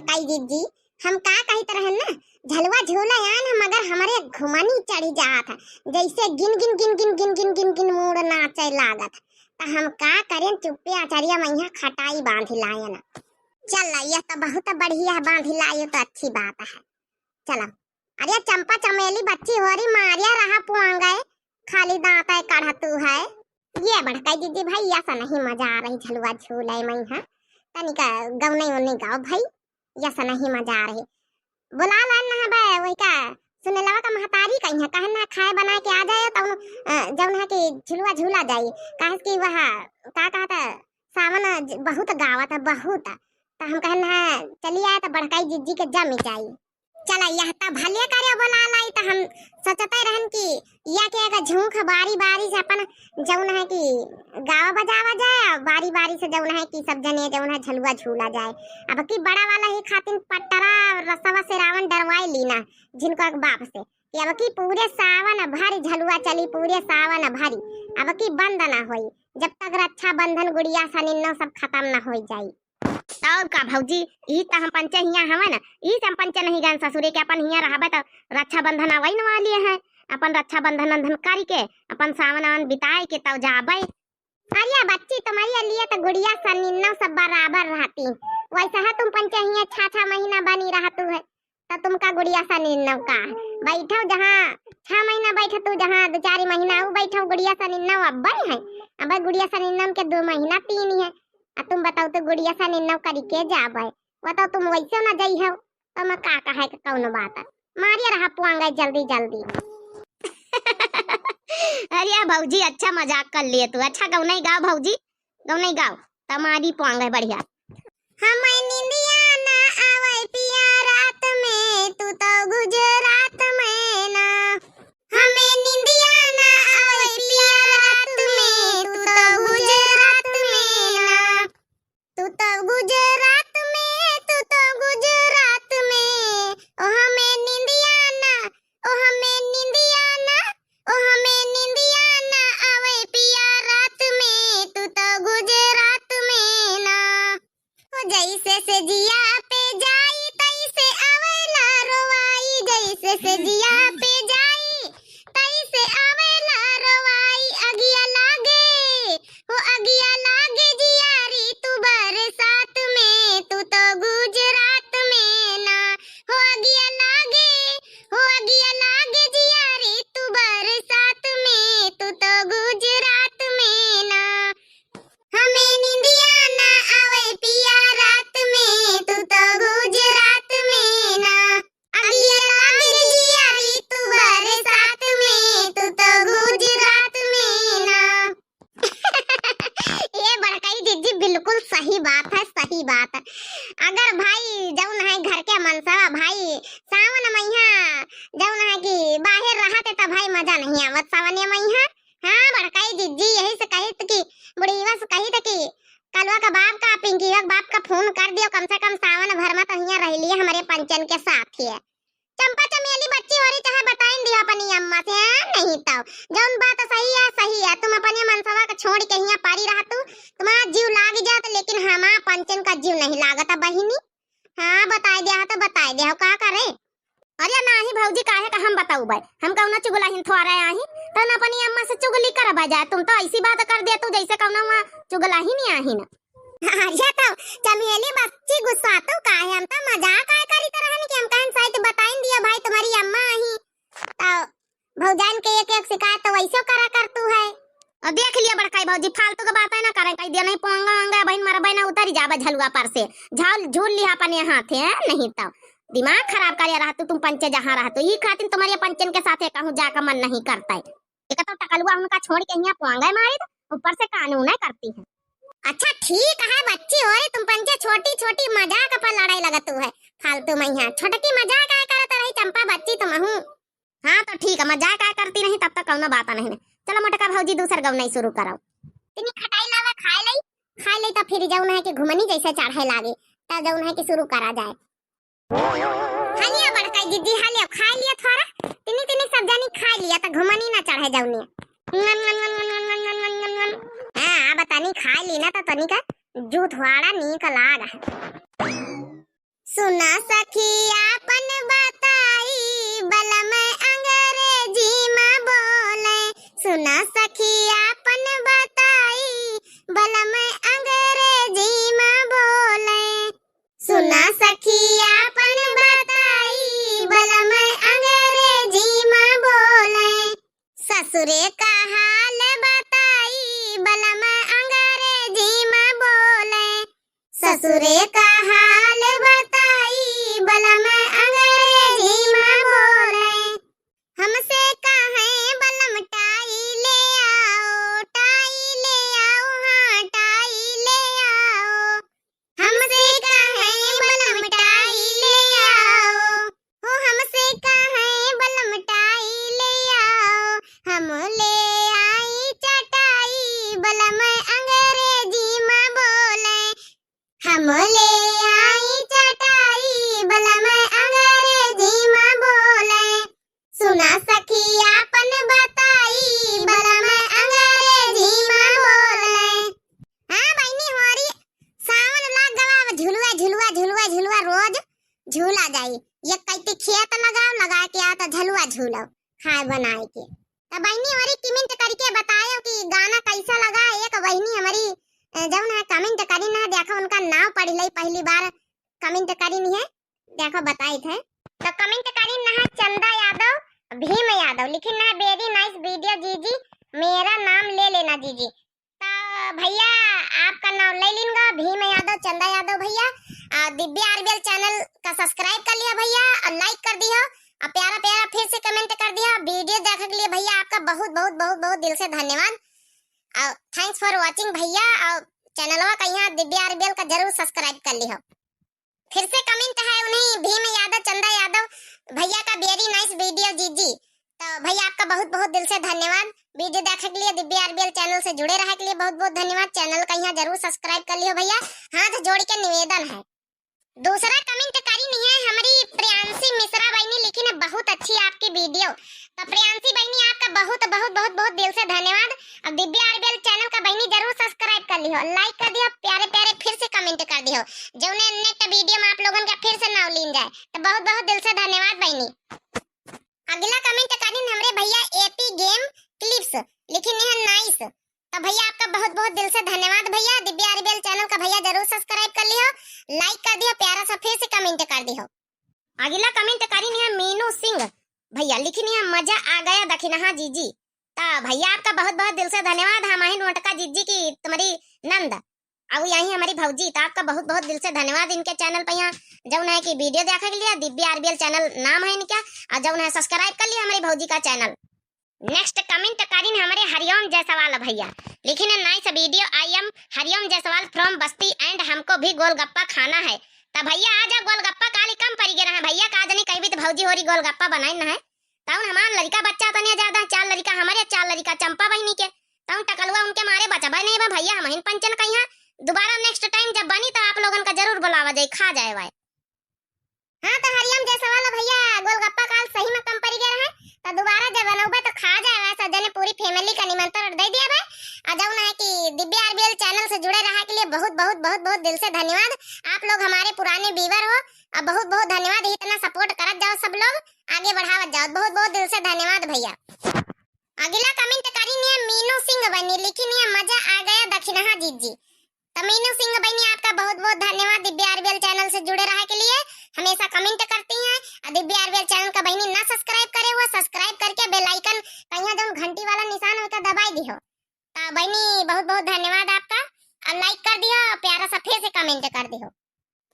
बड़काई दीदी हम का कहते रहे ना झलवा झूला यान हम अगर हमारे घुमनी चढ़ी जात जैसे गिन गिन गिन गिन गिन गिन गिन गिन मूड नाचे लागत तो हम का करें चुप्पे आचार्य मैया खटाई बांध लाए ना। चल यह तो बहुत बढ़िया बांध लाए तो अच्छी बात है। चलो अरे चंपा चमेली बच्ची हो रही मारिया रहा पुआंगे खाली दांत है काढ़ा तू है। ये बड़काई दीदी भाई ऐसा नहीं मजा आ रही झलवा झूले मैया तनिका गवने उन्ने गाओ भाई ऐसा नहीं मजा आ रही। बुला लान ना बे वही का सुने लवा का महतारी कहीं है कहना खाए बना के आ जाए तो जौन है कि झुलवा झूला जाए कहे कि वह का कहता सावन बहुत गावत है बहुत तो हम कहना चलिए आए तो बड़काई जीजी के जम जाए। चला यह तो भले करे बोला लाई तो हम सोचते रहन कि या के अगर झूठ बारी बारी से अपन जौन है कि गावा बजावा जाए बारी बारी से जौन है कि सब जने जौन है झलुआ झूला जाए। अब की बड़ा वाला ही खातिन पट्टरा रसवा से रावण डरवाई लीना जिनको बाप से कि अब की पूरे सावन भरी झलुआ चली पूरे सावन भरी अब की बंद ना होई जब तक रक्षा बंधन गुड़िया सनिन्नो सब खत्म ना हो जाए। और का भौजी ई त हम पंचे हिया हवे ना ई हम पंचे नहीं गन ससुरे के अपन हिया रहबे त रक्षा बंधन आवई न वाली है अपन रक्षा बंधन अंधन करी के अपन सावन बिताए के तब जाबे। अरे बच्ची तुम्हारी लिए तो गुड़िया सनिन्नो सब बराबर रहती वैसा है तुम पंचे हिया 6 महीना बनी रहतु है तो तुमका गुड़िया सनिन्नो का बैठो जहां 6 महीना बैठो तू जहां 2-4 महीना वो बैठो गुड़िया सनिन्नो अब्बे है अब गुड़िया सनिन्नो के 2 महीना 3 है। तुम बताओ तो गुड़िया सा निन्नव करी के जाबे बताओ तुम वैसे ना जाई हो तो मैं का कहे के कौन बात है मारिया रहा पुआंगे जल्दी जल्दी। अरे भौजी अच्छा मजाक कर लिए तू अच्छा गाँव नहीं गाओ भौजी गाँव नहीं गाओ तुम्हारी पुआंगे बढ़िया। हम निंदिया ना आवे पिया रात में तू तो गुजरात में ना हमें निंदिया ना आवे पिया रात में तू तो गुजरात में ना तू तो गुजरात में तू तो गुजरात में ओ हमें निंदिया ना ओ हमें निंदिया ना ओ हमें निंदिया ना आवे पिया रात में तू तो गुजरात में ना ओ जैसे से जिया पे जाई तैसे आवेला रोवाई जैसे से जिया पे जाई तैसे आवेला रोवाई अगिया लागे हो अगिया लागे जियारी तू बरसात में तू तो गुजरात में ना हो अगिया लागे जियारी तू बरसात में तू तो गुजरात में ना हमें निंदिया ना आवे पिया रात में तू तो गुजरात में ना अगिया लागे जियारी तू बरसात में तू तो गुजरात में ना। ये बड़काई दीदी बिल्कुल सही बात है सही बात है। अगर भाई जौन है घर के मनसावा भाई सावन मैया जौन है कि बाहर रहते तो भाई मजा नहीं आवत सावन मैया। हाँ बड़काई दीदी यही से कही कि बुढ़ीवा से कही कि कलवा का बाप का पिंकीवा का बाप का फोन कर दियो कम से कम सावन भर में तो हिया रह लिए हमारे पंचन के साथ ही है। चंपा चमेली बच्ची हो रही चाहे बताइन दियो अपनी अम्मा से नहीं तो जौन बात सही है तुम अपने मनसवा का छोड़ के हिया पारी रहा तू तुम्हारा जीव लाग जात लेकिन हमारा पंचन का जीव नहीं लागत बहिनी। हाँ बताए दिया तो बताए दिया का करे। अरे नाही भौजी काहे का हम बताऊ भाई हम कौना चुगला हिन थोड़ा आही तो न अपनी अम्मा से चुगली करबा जाए तुम तो ऐसी बात कर दिया तू जैसे कौना वहां चुगला ही नहीं आही ना। अच्छा तो चमेली बच्ची गुस्सा तो काहे हम तो मजाक आए करी तरह कि हम कहन सही तो बताइन दिया भाई तुम्हारी अम्मा आही तो भौजान के एक शिकायत तो वैसे करा कर तू है। और देख लिया बड़काई भौजी फालतू के बात है ना करे कह दिया नहीं पोंगा वांगा बहन मारा बहना उतर जाबे झलुआ पर से झाल झूल लिया अपने हाथ है नहीं तो दिमाग खराब कर रहा तुम पंचे जहां रहा तो ये खातिर तुम्हारे पंचन के साथ कहूं जाकर मन नहीं करता है एक तो टकलुआ उनका छोड़ के यहाँ पोंगा मारी ऊपर से कानून है करती है। अच्छा ठीक है बच्ची हो रही तुम पंचे छोटी छोटी मजाक पर लड़ाई लगा तू है फालतू में यहाँ छोटी मजाक आया करत रही चंपा बच्ची तुम हूँ। हाँ तो ठीक है मजाक आया करती नहीं तब तक कौनो बात नहीं। चलो मटका भौजी दूसर गव नहीं शुरू कराओ तिनी खटाई लावा खा ले तो फिर जौन है कि घुमनी जैसे चढ़े लागे तब जौन है कि शुरू करा जाए। हालिया बड़काई दीदी हालिया खा लिया थोड़ा तिनी सब जानी खा लिया तो घुमनी ना चढ़े जौनी। हाँ बतानी खा ली ना तो तनी का जूठ वाड़ा नीक लाग सुना सखी आपन बताई बलम अंग्रेजी में बोले। सुना सखी आपन बताई बलम अंग्रेजी में बोले। सुना सखी आपन बताई बलम अंग्रेजी में बोले। ससुरे का हाल बताई बलम अंग्रेजी में बोले। ससुरे का हाल बताई बलम अंग्रेजी में बोले। हमसे कहें बलम टाई ले आओ, टाई ले आओ, हाँ टाई ले आओ। हमसे कहें बलम टाई ले आओ, हो हमसे कहें बलम टाई ले आओ। हम ले आई चटाई बलम अंग्रेजी में बोले। हम ले आई चटाई बलम अंग्रेजी में बोले। सुना सखी आपन बताई बलम अंग्रेजी में बोले। हाँ बहनी हमारी सावन लाग गवा, झुलुआ झुलुआ झुलुआ झुलुआ रोज झूला जाई। ये कहते खेत लगाओ, लगा के आ तो झलुआ झूलो खाए बनाए के। तो बहनी हमारी कमेंट करके बताओ कि गाना कैसा लगा। एक बहनी हमारी जब ना कमेंट करी ना, देखो उनका नाम पढ़ ली, पहली बार कमेंट करी नहीं है, देखो बताई थे। तो कमेंट करी ना चंदा यादव, भीम यादव, लिखी ना वेरी नाइस वीडियो जीजी, मेरा नाम ले लेना जीजी। तो भैया आपका नाम ले लूंगा, भीम यादव, चंदा यादव भैया। दिव्या आरबीएल चैनल का सब्सक्राइब कर लिया भैया और लाइक कर दियो और प्यारा प्यारा फिर से कमेंट कर दिया। वीडियो देखने के लिए भैया आपका बहुत बहुत बहुत बहुत दिल से धन्यवाद। थैंक्स फॉर वाचिंग भैया। और चैनलवा का यहाँ दिव्या आरबीएल का जरूर सब्सक्राइब कर लियो। फिर से कमेंट है उन्हीं भीम यादव, चंदा यादव भैया का वेरी नाइस वीडियो जीजी। तो भैया आपका बहुत बहुत दिल से धन्यवाद। वीडियो देखने के लिए दिव्या आरबीएल चैनल से जुड़े रहने के लिए बहुत बहुत धन्यवाद। चैनल का यहाँ जरूर सब्सक्राइब कर लियो भैया, हाथ जोड़ के निवेदन है। दूसरा कमेंट करी नहीं है हमारी प्रियांशी मिश्रा बहनी, लिखी है बहुत अच्छी आपकी वीडियो। तो प्रियांशी बहनी आपका बहुत बहुत बहुत बहुत दिल से धन्यवाद। अब दिव्या आरबीएल चैनल का बहनी जरूर सब्सक्राइब कर लियो, लाइक कर दियो, प्यारे प्यारे फिर से कमेंट कर दियो, जो नेक्स्ट वीडियो में आप लोगों का फिर से नाम लीन जाए। तो बहुत बहुत दिल से धन्यवाद बहनी। अगला कमेंट करी हमरे भैया एपी गेम क्लिप्स, लिखी है नाइस। तो भैया आपका बहुत बहुत दिल से धन्यवाद भैया। दिव्या आरबीएल चैनल का भैया जरूर सब्सक्राइब कर लियो, लाइक कर दियो, प्यारा सा फिर से कमेंट कर दियो। अगला कमेंट करी है मीनू सिंह भैया, लिखी है मजा आ गया दखिनहा जीजी। तो भैया आपका बहुत बहुत दिल से धन्यवाद। हमारी नोटका जीजी की तुम्हारी नंद अब यही हमारी भौजी, तो आपका बहुत बहुत दिल से धन्यवाद। इनके चैनल पर यहाँ जब है कि वीडियो देखने के लिए दिव्या आरबीएल चैनल नाम है इनका, और जब है सब्सक्राइब कर लिया हमारी भौजी का चैनल। नेक्स्ट कमेंट करीन हमारे हरिओम जायसवाल भैया, लिखी है nice video, I am Hariom Jaiswal from Basti and हमको भी गोलगप्पा खाना है। तो भैया आजा गोलगप्पा काली कम पड़ी गया है भैया, का जनी कहीं भी तो भौजी हो रही गोलगप्पा बनाई ना है। ताउन हमार लड़का बच्चा तने ज्यादा, 4 लड़का हमारे, 4 लड़का चंपा बहनी के, ताउन टकलुआ उनके मारे बचा भाई नहीं भैया। हम हिन पंचन कहीं दोबारा नेक्स्ट टाइम जब बनी तो आप लोगन का जरूर बुलावा जाए, खा जाए भाई। हाँ तो हरिओम जायसवाल भैया गोलगप्पा काल सही में कम पड़ गया है, तो दोबारा जब बनोगे तो खा जाए वैसा, जने पूरी फैमिली का निमंत्रण दे दिया भाई। और जब है कि दिव्या आरबीएल चैनल से जुड़े रहा के लिए बहुत बहुत बहुत बहुत दिल से धन्यवाद। आप लोग हमारे पुराने व्यूअर हो और बहुत बहुत धन्यवाद, इतना सपोर्ट करत जाओ, सब लोग आगे बढ़ावत जाओ, बहुत बहुत दिल से धन्यवाद भैया। अगला कमेंट करी है मीनू सिंह बनी, लिखी है मजा आ गया दखिनहा जीजी। तो मीनू सिंह बहनी आपका बहुत बहुत धन्यवाद। दिव्या आरबीएल चैनल से जुड़े रहा के लिए हमेशा कमेंट करती हैं। दिव्या आरबीएल चैनल का बहनी ना सब्सक्राइब करे हुआ सब्सक्राइब करके बेल आइकन कहीं जो घंटी वाला निशान होता दबाई दियो। तो बहनी बहुत बहुत धन्यवाद आपका, और लाइक कर दियो, प्यारा सा फिर से कमेंट कर दियो।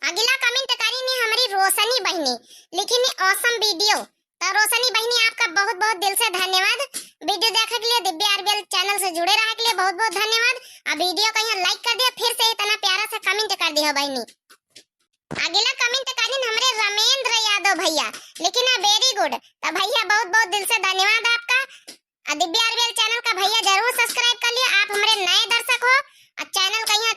अगला कमेंट करी ने हमारी रोशनी बहनी, लिखी ने ऑसम वीडियो। तो रोशनी बहनी आपका बहुत बहुत दिल से धन्यवाद। वीडियो देखने के लिए दिव्या आरबीएल चैनल से जुड़े रहने के लिए बहुत बहुत धन्यवाद। अब वीडियो को यहाँ लाइक कर दिया, फिर से इतना प्यारा सा कमेंट कर दिया बहनी। अगला कमेंट करी हमारे रमेंद्र यादव भैया, लेकिन वेरी गुड। तो भैया बहुत बहुत दिल से धन्यवाद आपका। दिव्या आरबीएल चैनल का भैया जरूर सब्सक्राइब कर लियो, आप हमारे नए दर्शक हो, और चैनल का यहाँ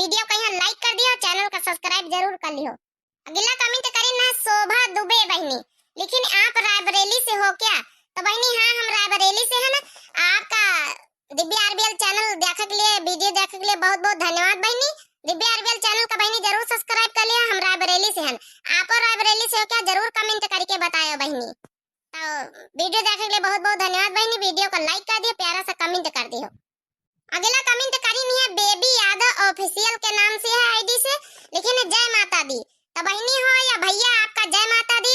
वीडियो को यहाँ लाइक कर दियो, चैनल का सब्सक्राइब जरूर कर लियो। अगला कमेंट करी ना शोभा दुबे बहनी, लेकिन आप रायबरेली से हो क्या? तो बहनी हाँ हम रायबरेली से है ना। आपका दिव्या आरबीएल चैनल देखने के लिए वीडियो देखने के लिए बहुत बहुत धन्यवाद बहनी। दिव्या आरबीएल चैनल का बहनी जरूर सब्सक्राइब कर लिया। हम रायबरेली से हैं, आप और रायबरेली से हो क्या, जरूर कमेंट करके बताओ बहनी। तो वीडियो देखने के लिए बहुत बहुत धन्यवाद बहनी। वीडियो को लाइक कर दियो, प्यारा सा कमेंट कर दियो। अगला कमेंट करी नहीं है बेबी यादव ऑफिशियल के नाम से है आईडी से, लेकिन जय माता दी। तो बहनी हो या भैया, आपका जय माता दी।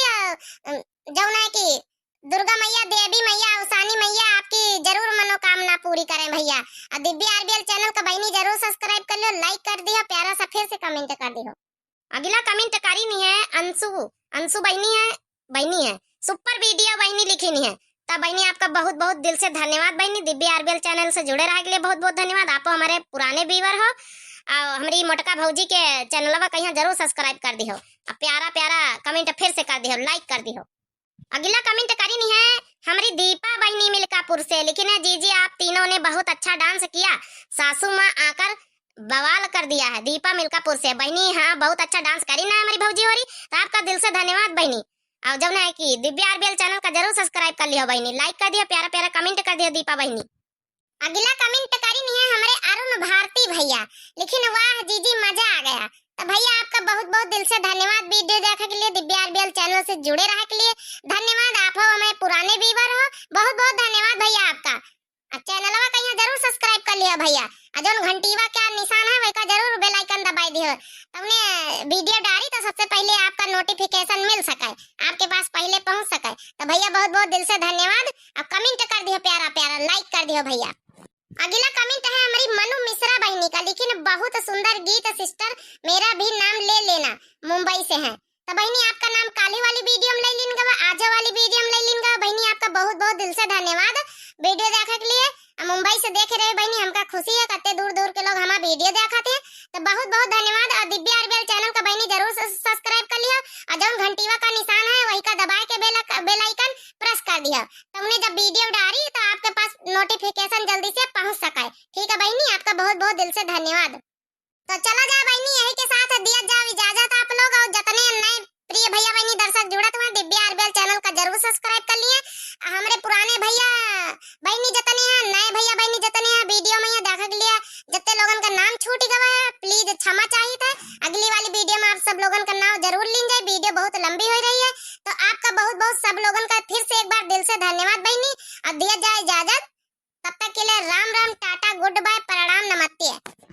जौन है कि दुर्गा मैया, देवी मैया, उसानी मैया आपकी जरूर मनोकामना पूरी करें भैया। और दिव्या आरबीएल चैनल का बहनी जरूर सब्सक्राइब कर लो, लाइक कर दियो, प्यारा सा फिर से कमेंट कर दियो। अगला कमेंट करी नहीं है अंशु बहनी है सुपर वीडियो बहनी लिखी नहीं है। तब बहनी आपका बहुत बहुत दिल से धन्यवाद बहनी। दिव्या आरबीएल चैनल से जुड़े रहने के लिए बहुत बहुत धन्यवाद। आप हमारे पुराने व्यूअर हो और हमारी मोटका भौजी के चैनल कहीं जरूर सब्सक्राइब कर दी हो। प्यारा प्यारा कमेंट फिर से कर दी हो, लाइक कर दी हो। अगला कमेंट करी नहीं है हमारी दीपा बहनी मिल्कापुर से, लेकिन है जीजी आप तीनों ने बहुत अच्छा डांस किया, सासू माँ आकर बवाल कर दिया है। दीपा मिल्कापुर से बहनी, हाँ बहुत अच्छा डांस करी ना हमारी भौजी हो रही, तो आपका दिल से धन्यवाद बहनी। और जब है कि दिव्या आरबीएल चैनल का जरूर सब्सक्राइब कर लियो बहनी, लाइक कर दियो, प्यारा प्यारा कमेंट कर दियो दीपा बहनी। अगला कमेंट करी नहीं है हमारे अरुण भारती भैया, लेकिन वाह जीजी मजा आ गया। तो भैया आपका बहुत बहुत दिल से धन्यवाद वीडियो देखने के लिए, दिव्या आरबीएल चैनल से जुड़े रहने के लिए धन्यवाद। आप हो हमें पुराने व्यूअर हो, बहुत बहुत धन्यवाद भैया आपका। चैनल कहीं जरूर सब्सक्राइब कर लिया भैया, और घंटीवा क्या निशान है वही जरूर बेल आइकन दबाई दियो, तुमने वीडियो डाली तो सबसे पहले आपका नोटिफिकेशन मिल सके, आपके पास पहले पहुंच सके। तो भैया बहुत बहुत दिल से धन्यवाद। अब कमेंट कर दियो, प्यारा प्यारा लाइक कर दियो भैया। अगला कमेंट है हमारी मनु मिश्रा बहनी का, लेकिन बहुत सुंदर गीत सिस्टर मेरा भी नाम ले लेना, मुंबई से है। तो बहनी आपका नाम काली वाली वीडियो में ले लेंगे, आज वाली वीडियो में ले लेंगे। बहनी आपका बहुत बहुत दिल से धन्यवाद वीडियो देखने के लिए। मुंबई से देख रहे बहनी, हमका खुशी है, कते दूर दूर के लोग हमारा वीडियो देखते हैं, तो बहुत बहुत धन्यवाद। और दिव्या आरबीएल चैनल का बहनी जरूर सब्सक्राइब कर लिया, और जो घंटीवा का निशान है वही का दबा के बेल आइकन प्रेस कर दिया, तुमने जब वीडियो डाली तो आपके पास नोटिफिकेशन जल्दी से पहुंच सके। ठीक है बहनी, आपका बहुत बहुत दिल से धन्यवाद। तो चला जा बहनी, यही के साथ दिया जाओ इजाजत आप लोग, और जितने नए प्रिय भैया बहनी दर्शक जुड़त हुए दिव्या आरबीएल चैनल का जरूर सब्सक्राइब कर लिए। हमारे पुराने भैया बहनी जितने हैं, नए भैया बहनी जितने हैं वीडियो में देख के लिए, जितने लोगों का नाम छूट गया है प्लीज क्षमा चाहिए था। अगली वाली वीडियो में आप सब लोगों का नाम जरूर लीन जाए, वीडियो बहुत लंबी हो रही है। तो आपका बहुत बहुत सब लोगों का फिर से एक बार दिल से धन्यवाद बहनी। अब दिया जाए इजाजत, तब तक के लिए राम राम, टाटा, गुड बाय, प्रणाम, नमस्ते।